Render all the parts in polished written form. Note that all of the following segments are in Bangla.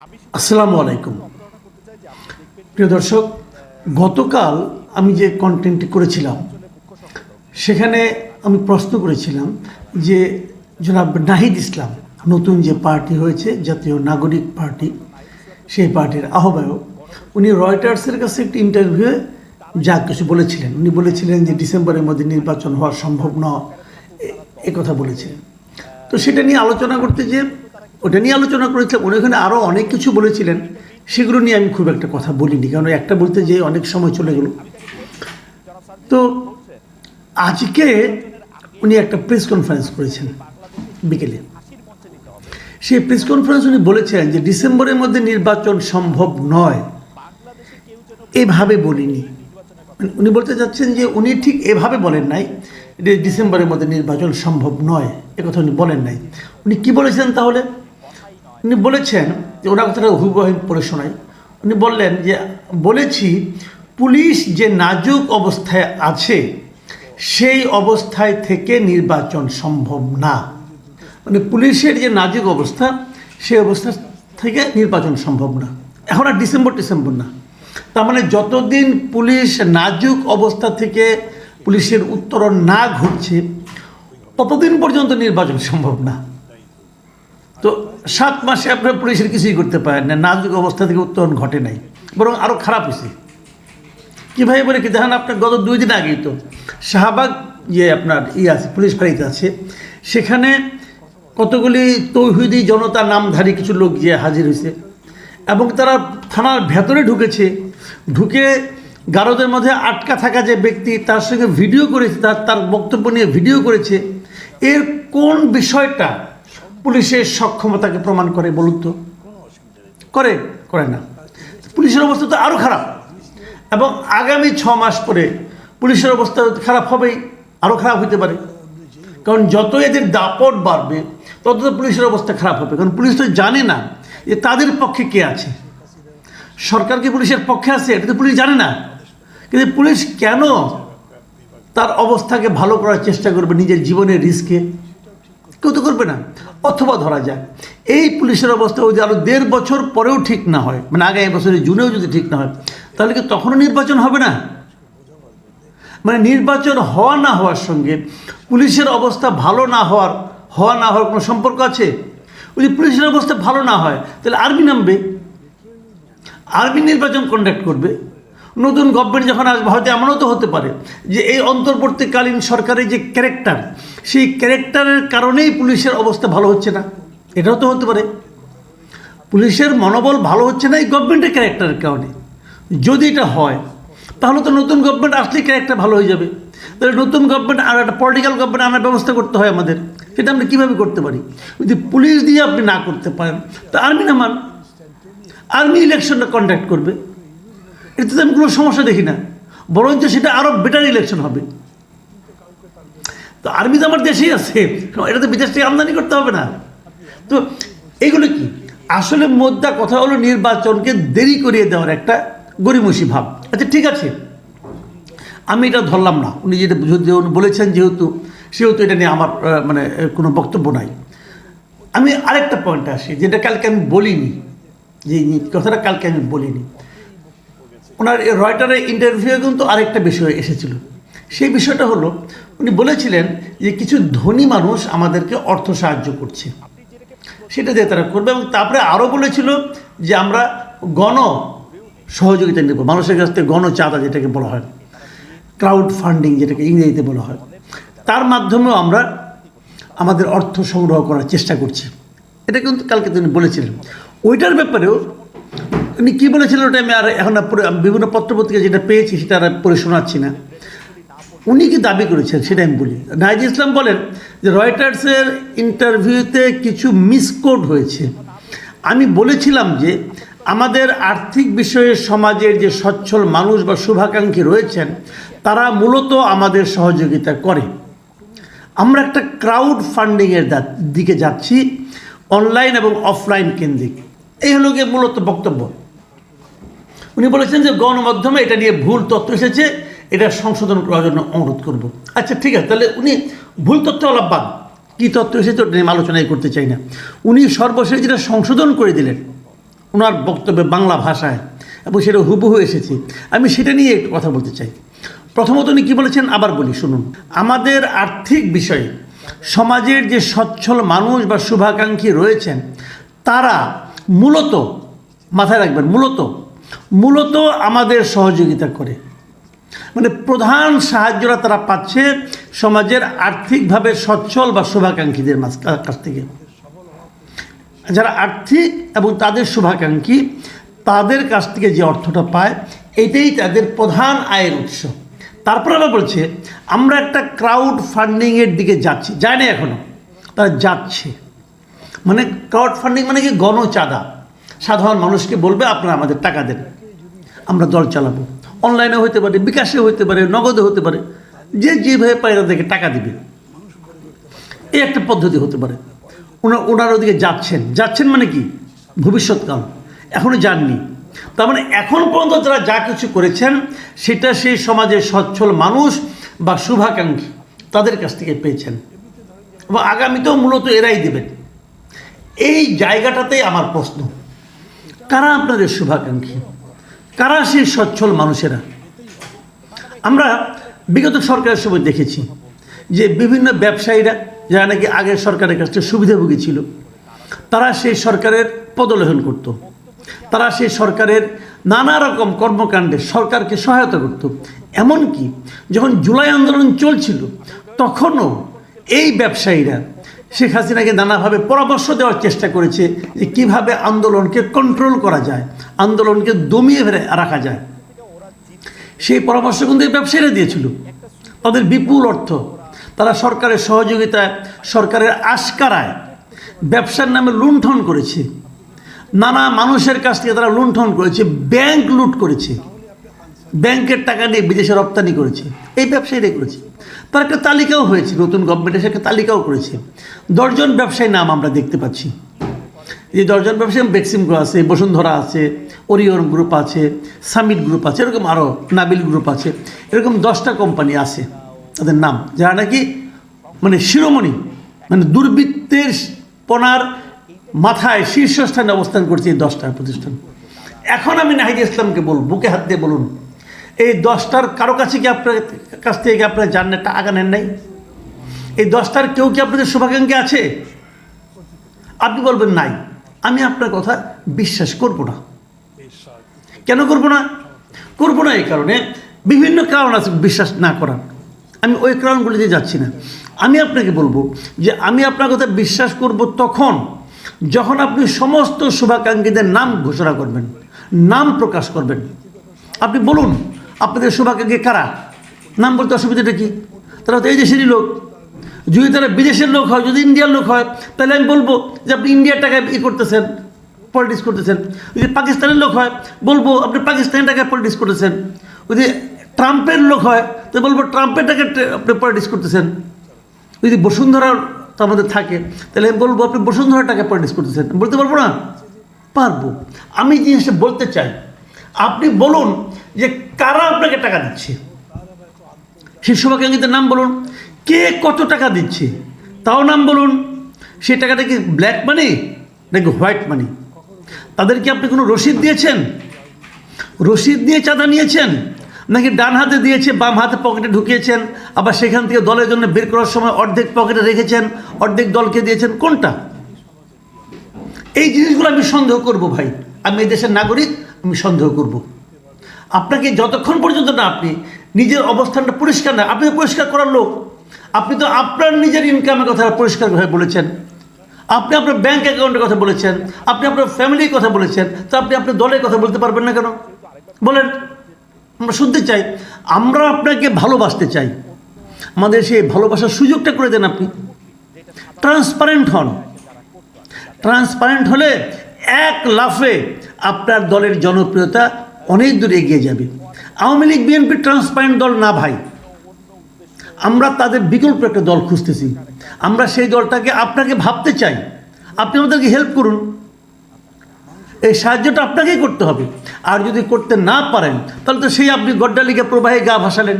আসসালামু আলাইকুম প্রিয় দর্শক, গতকাল আমি যে কন্টেন্টটি করেছিলাম সেখানে আমি প্রশ্ন করেছিলাম যে জনাব নাহিদ ইসলাম নতুন যে পার্টি হয়েছে জাতীয় নাগরিক পার্টি, সেই পার্টির আহ্বায়ক, উনি রয়টার্সের কাছে একটি ইন্টারভিউয়ে যা কিছু বলেছিলেন। উনি বলেছিলেন যে ডিসেম্বরের মধ্যে নির্বাচন হওয়া সম্ভব নয়, কথা বলেছিলেন। তো সেটা নিয়ে আলোচনা করতে যে ওটা নিয়ে আলোচনা করেছিলাম, উনি ওখানে আরও অনেক কিছু বলেছিলেন, সেগুলো নিয়ে আমি খুব একটা কথা বলিনি, কারণ একটা বলতে যেয়ে অনেক সময় চলে গেল। তো আজকে উনি একটা প্রেস কনফারেন্স করেছেন বিকেলে। সেই প্রেস কনফারেন্স উনি বলেছেন যে ডিসেম্বরের মধ্যে নির্বাচন সম্ভব নয়, এভাবে বলিনি। উনি বলতে চাচ্ছেন যে উনি ঠিক এভাবে বলেন নাই যে ডিসেম্বরের মধ্যে নির্বাচন সম্ভব নয়, একথা উনি বলেন নাই। উনি কি বলেছেন তাহলে? উনি বলেছেন যে ওনার কথাটা হুবহু পড়ে শোনাই। উনি বললেন যে বলেছি পুলিশ যে নাজুক অবস্থায় আছে সেই অবস্থায় থেকে নির্বাচন সম্ভব না। মানে পুলিশের যে নাজুক অবস্থা, সেই অবস্থা থেকে নির্বাচন সম্ভব না। এখন আর ডিসেম্বর না, তার মানে যতদিন পুলিশ নাজুক অবস্থা থেকে পুলিশের উত্তরণ না ঘটছে ততদিন পর্যন্ত নির্বাচন সম্ভব না। তো 7 মাসে আপনার পুলিশের কিছুই করতে পারেন না, নাজুক অবস্থা থেকে উত্তরণ ঘটে নাই, বরং আরও খারাপ হয়েছে। কীভাবে বলে কি দেখেন, আপনার গত 2 দিন আগেই তো শাহবাগ যে আপনার আছে পুলিশ ফাঁড়িতে আছে, সেখানে কতগুলি তৌহিদি জনতা নামধারী কিছু লোক যে হাজির হয়েছে এবং তারা থানার ভেতরে ঢুকে গারদের মধ্যে আটকা থাকা যে ব্যক্তি তার সঙ্গে ভিডিও করেছে, তার বক্তব্য নিয়ে ভিডিও করেছে। এর কোন বিষয়টা পুলিশের সক্ষমতাকে প্রমাণ করে বলুন তো? করে না। পুলিশের অবস্থা তো আরও খারাপ, এবং আগামী 6 মাস পরে পুলিশের অবস্থা খারাপ হবেই, আরও খারাপ হতে পারে। কারণ যত এদের দাপট বাড়বে তত তো পুলিশের অবস্থা খারাপ হবে, কারণ পুলিশ তো জানে না যে তাদের পক্ষে কে আছে। সরকার কি পুলিশের পক্ষে আছে এটা তো পুলিশ জানে না, কিন্তু পুলিশ কেন তার অবস্থাকে ভালো করার চেষ্টা করবে নিজের জীবনের রিস্কে? কেউ তো করবে না। অথবা ধরা যায় এই পুলিশের অবস্থা যদি আরও 1.5 বছর পরেও ঠিক না হয়, মানে আগামী বছরের জুনেও যদি ঠিক না হয়, তাহলে কি তখনও নির্বাচন হবে না? মানে নির্বাচন হওয়া না হওয়ার সঙ্গে পুলিশের অবস্থা ভালো না হওয়ার কোনো সম্পর্ক আছে? যদি পুলিশের অবস্থা ভালো না হয় তাহলে আর্মি নামবে, আর্মি নির্বাচন কন্ডাক্ট করবে। নতুন গভর্নমেন্ট যখন আসবে হয়তো এমনও তো হতে পারে যে এই অন্তর্বর্তীকালীন সরকারের যে ক্যারেক্টার, সেই ক্যারেক্টারের কারণেই পুলিশের অবস্থা ভালো হচ্ছে না, এটাও তো হতে পারে। পুলিশের মনোবল ভালো হচ্ছে না এই গভর্নমেন্টের ক্যারেক্টারের কারণে। যদি এটা হয় তাহলে তো নতুন গভর্নমেন্ট আসলেই ক্যারেক্টার ভালো হয়ে যাবে। তাহলে নতুন গভর্নমেন্ট আর একটা পলিটিক্যাল গভর্নমেন্ট আনার ব্যবস্থা করতে হয় আমাদের। সেটা আমরা কীভাবে করতে পারি? যদি পুলিশ দিয়ে আপনি না করতে পারেন তা আর্মি নামান, আর্মি ইলেকশনটা কন্ডাক্ট করবে। এতে তো আমি কোনো সমস্যা দেখি না, বরঞ্চ সেটা আরও বেটার ইলেকশন হবে। তো আর্মি তো আমার দেশেই আছে, এটা তো বিদেশ থেকে আমদানি করতে হবে না। তো এগুলো কি আসলে মোদ্দা কথা হলো নির্বাচনকে দেরি করিয়ে দেওয়ার একটা গরিমসি ভাব। আচ্ছা ঠিক আছে, আমি এটা ধরলাম না, উনি যেটা বলেছেন সেহেতু এটা নিয়ে আমার মানে কোনো বক্তব্য নাই। আমি আরেকটা পয়েন্টে আসি, যেটা কালকে আমি বলিনি, যে কথাটা কালকে আমি বলিনি। ওনার রয়টারের ইন্টারভিউয়ে কিন্তু আরেকটা বিষয় এসেছিল। সেই বিষয়টা হলো উনি বলেছিলেন যে কিছু ধনী মানুষ আমাদেরকে অর্থ সাহায্য করছে, সেটা দিয়ে তারা করবে। এবং তারপরে আরও বলেছিল যে আমরা গণ সহযোগিতা নেব, মানুষের কাছ থেকে গণ চাঁদা যেটাকে বলা হয়, ক্রাউড ফান্ডিং যেটাকে ইংরেজিতে বলা হয়, তার মাধ্যমেও আমরা আমাদের অর্থ সংগ্রহ করার চেষ্টা করছি। এটা কিন্তু কালকে তিনি বলেছিলেন। ওইটার ব্যাপারেও উনি কী বলেছিলেন ওটা আমি আর এখন বিভিন্ন পত্রপত্রিকা যেটা পেয়েছি সেটা আর পড়ে শোনাচ্ছি না। উনি কি দাবি করেছেন সেটা আমি বলি। নাহিদ ইসলাম বলেন যে রয়টার্সের ইন্টারভিউতে কিছু মিসকোড হয়েছে। আমি বলেছিলাম যে আমাদের আর্থিক বিষয়ে সমাজের যে সচ্ছল মানুষ বা শুভাকাঙ্ক্ষী রয়েছেন তারা মূলত আমাদের সহযোগিতা করে। আমরা একটা ক্রাউড ফান্ডিংয়ের দিকে যাচ্ছি, অনলাইন এবং অফলাইন কেন্দ্রিক। এই হলো গিয়ে মূলত বক্তব্য। উনি বলেছেন যে গণমাধ্যমে এটা নিয়ে ভুল তথ্য এসেছে, এটা সংশোধন করার জন্য অনুরোধ করব। আচ্ছা ঠিক আছে, তাহলে উনি ভুল তথ্য বাদ, কী তথ্য এসেছে ওটা নিয়ে আলোচনাই করতে চাই না। উনি সর্বশেষ যেটা সংশোধন করে দিলেন ওনার বক্তব্যে বাংলা ভাষায়, এবং সেটা হুবহু এসেছে। আমি সেটা নিয়ে একটু কথা বলতে চাই। প্রথমত উনি কী বলেছেন আবার বলি, শুনুন। আমাদের আর্থিক বিষয়ে সমাজের যে সচ্ছল মানুষ বা শুভাকাঙ্ক্ষী রয়েছেন, তারা মূলত, মাথায় রাখবেন, মূলত আমাদের সহযোগিতা করে। মানে প্রধান সাহায্যটা তারা পাচ্ছে সমাজের আর্থিকভাবে সচ্ছল বা শুভাকাঙ্ক্ষীদের কাছ থেকে। যারা আর্থিক এবং তাদের শুভাকাঙ্ক্ষী, তাদের কাছ থেকে যে অর্থটা পায়, এটাই তাদের প্রধান আয়ের উৎস। তারপর আবার বলছে আমরা একটা ক্রাউড ফান্ডিংয়ের দিকে যাচ্ছি, যায় না এখনও, তারা যাচ্ছে। মানে ক্রাউড ফান্ডিং মানে কি? গণচাঁদা। সাধারণ মানুষকে বলবে আপনারা আমাদের টাকা দেন, আমরা দল চালাবো। অনলাইনে হতে পারে, বিকাশে হতে পারে, নগদে হতে পারে, যে যেভাবে পায় তাদেরকে টাকা দিবে, এই একটা পদ্ধতি হতে পারে। ওনার ওদিকে যাচ্ছেন মানে কি? ভবিষ্যৎকাল, এখনও যাননি। তার মানে এখন পর্যন্ত যারা যা কিছু করেছেন সেটা সেই সমাজের সচ্ছল মানুষ বা শুভাকাঙ্ক্ষী তাদের কাছ থেকে পেয়েছেন, এবং আগামীতেও মূলত এরাই দেবেন। এই জায়গাটাতেই আমার প্রশ্ন, কারা আপনাদের শুভাকাঙ্ক্ষী? কারা সেই সচ্ছল মানুষেরা? আমরা বিগত সরকারের সময় দেখেছি যে বিভিন্ন ব্যবসায়ীরা, যারা নাকি আগের সরকারের কাছ থেকে সুবিধাভোগী ছিল, তারা সেই সরকারের পদলেহন করত, তারা সেই সরকারের নানা রকম কর্মকাণ্ডে সরকারকে সহায়তা করত। এমনকি যখন জুলাই আন্দোলন চলছিল, তখনও এই ব্যবসায়ীরা শেখ হাসিনাকে নানাভাবে পরামর্শ দেওয়ার চেষ্টা করেছে যে কীভাবে আন্দোলনকে কন্ট্রোল করা যায়, আন্দোলনকে দমিয়ে রাখা যায়। সেই পরামর্শ কিন্তু এই ব্যবসায়ীরা দিয়েছিল। তাদের বিপুল অর্থ তারা সরকারের সহযোগিতায়, সরকারের আশকারায় ব্যবসার নামে লুণ্ঠন করেছে। নানা মানুষের কাছ থেকে তারা লুণ্ঠন করেছে, ব্যাংক লুট করেছে, ব্যাংকের টাকা নিয়ে বিদেশে রপ্তানি করেছে, এই ব্যবসায়ীরাই করেছে। তার একটা তালিকাও হয়েছে, নতুন গভর্নমেন্ট এসে একটা তালিকাও করেছে। 10 জন ব্যবসায়ীর নাম আমরা দেখতে পাচ্ছি। এই 10 জন ব্যবসায়ী, বেক্সিমকো আছে, বসুন্ধরা আছে, ওরিয়ন গ্রুপ আছে, সামিট গ্রুপ আছে, এরকম আরও নাবিল গ্রুপ আছে, এরকম 10টা কোম্পানি আছে তাদের নাম, যারা নাকি মানে শিরোমণি, মানে দুর্বৃত্তের পনার মাথায় শীর্ষস্থানে অবস্থান করছে এই 10টা প্রতিষ্ঠান। এখন আমি নাহিদ ইসলামকে বলব, বুকে হাত দিয়ে বলুন, এই 10টার কারো কাছে কি আপনার কাছ থেকে আপনার জানেন টাকা নেন নাই? এই 10টার কেউ কি আপনাদের শুভাকাঙ্ক্ষী আছে? আপনি বলবেন নাই। আমি আপনার কথা বিশ্বাস করব না। কেন করব না? করব না এই কারণে, বিভিন্ন কারণ আছে বিশ্বাস না করার। আমি ওই কারণগুলিতে যাচ্ছি না। আমি আপনাকে বলবো যে আমি আপনার কথা বিশ্বাস করব তখন যখন আপনি সমস্ত শুভাকাঙ্ক্ষীদের নাম ঘোষণা করবেন, নাম প্রকাশ করবেন। আপনি বলুন আপনাদের শুভাকাঙ্ক্ষী কারা, নাম বলতে অসুবিধাটা কি? তারা তো এই দেশেরই লোক। যদি তারা বিদেশের লোক হয়, যদি ইন্ডিয়ার লোক হয়, তাহলে আমি বলবো যে আপনি ইন্ডিয়ার টাকায় করতেছেন, পলিটিক্স করতেছেন। যদি পাকিস্তানের লোক হয়, বলবো আপনি পাকিস্তানের টাকায় পলিটিক্স করতেছেন। যদি ট্রাম্পের লোক হয়, তো বলবো ট্রাম্পের টাকায় আপনি পলিটিক্স করতেছেন। যদি বসুন্ধরার তো আমাদের থাকে, তাহলে আমি বলবো আপনি বসুন্ধরার টাকায় পলিটিক্স করতেছেন। বলতে পারবো না? পারবো। আমি জিনিসটা বলতে চাই, আপনি বলুন যে কারা আপনাকে টাকা দিচ্ছে, সেই শুভাকাঙ্ক্ষীদের নাম বলুন। কে কত টাকা দিচ্ছে তাও নাম বলুন। সেই টাকাটা কি ব্ল্যাক মানি নাকি হোয়াইট মানি? তাদেরকে আপনি কোনো রসিদ দিয়েছেন? রসিদ দিয়ে চাঁদা নিয়েছেন, নাকি ডান হাতে দিয়েছে বাম হাতে পকেটে ঢুকিয়েছেন, আবার সেখান থেকে দলের জন্য বের করার সময় অর্ধেক পকেটে রেখেছেন, অর্ধেক দলকে দিয়েছেন? কোনটা? এই জিনিসগুলো আমি সন্দেহ করব ভাই। আমি এই দেশের নাগরিক, আমি সন্দেহ করব। আপনাকে যতক্ষণ পর্যন্ত না আপনি নিজের অবস্থানটা পরিষ্কার না, আপনি পরিষ্কার করার লোক। আপনি তো আপনার নিজের ইনকামের কথা পরিষ্কারভাবে বলেছেন, আপনি আপনার ব্যাংক অ্যাকাউন্টের কথা বলেছেন, আপনি আপনার ফ্যামিলির কথা বলেছেন, তো আপনি আপনার দলের কথা বলতে পারবেন না কেন? বলেন, আমরা শুনতে চাই। আমরা আপনাকে ভালোবাসতে চাই, আমাদের সেই ভালোবাসার সুযোগটা করে দেন। আপনি ট্রান্সপারেন্ট হন। ট্রান্সপারেন্ট হলে এক লাফে আপনার দলের জনপ্রিয়তা অনেক দূর এগিয়ে যাবে। আওয়ামী লীগ বিএনপি ট্রান্সপারেন্ট দল না ভাই, আমরা তাদের বিকল্প একটা দল খুঁজতেছি। আমরা সেই দলটাকে আপনাকে ভাবতে চাই, আপনি আমাদেরকে হেল্প করুন। এই সাহায্যটা আপনাকেই করতে হবে। আর যদি করতে না পারেন, তাহলে তো সেই আপনি গড্ডালিকা প্রবাহে গা ভাসালেন।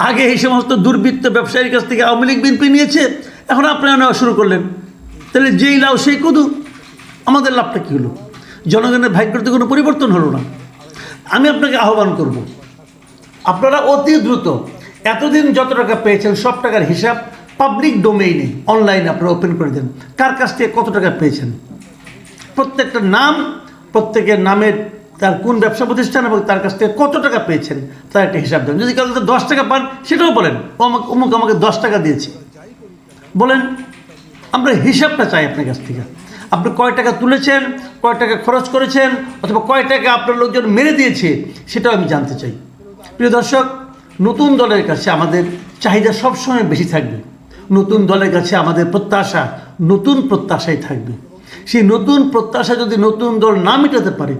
আগে এই সমস্ত দুর্বৃত্ত ব্যবসায়ীর কাছ থেকে আওয়ামী লীগ বিএনপি নিয়েছে, এখন আপনারা নেওয়া শুরু করলেন। তাহলে যেই লাউ সেই কদু, আমাদের লাভটা কী হলো? জনগণের ভাগ্যের তো কোনো পরিবর্তন হলো না। আমি আপনাকে আহ্বান করব, আপনারা অতি দ্রুত এতদিন যত টাকা পেয়েছেন সব টাকার হিসাব পাবলিক ডোমেইনে অনলাইনে আপনারা ওপেন করে দেন। কার কাছ থেকে কত টাকা পেয়েছেন, প্রত্যেকটা নাম, প্রত্যেকের নামের তার কোন ব্যবসা প্রতিষ্ঠান এবং তার কাছ থেকে কত টাকা পেয়েছেন তার একটা হিসাব দেন। যদি কাউকে 10 টাকা পান সেটাও বলেন, অমুক আমাকে 10 টাকা দিয়েছে বলেন। আমরা হিসাবটা চাই আপনার কাছ থেকে। আপনি কয় টাকা তুলেছেন, কয় টাকা খরচ করেছেন, অথবা কয় টাকা আপনার লোকজন মেরে দিয়েছে সেটাও আমি জানতে চাই। প্রিয় দর্শক, নতুন দলের কাছে আমাদের চাহিদা সবসময় বেশি থাকবে। নতুন দলের কাছে আমাদের প্রত্যাশা নতুন প্রত্যাশাই থাকবে। সেই নতুন প্রত্যাশা যদি নতুন দল না মেটাতে পারে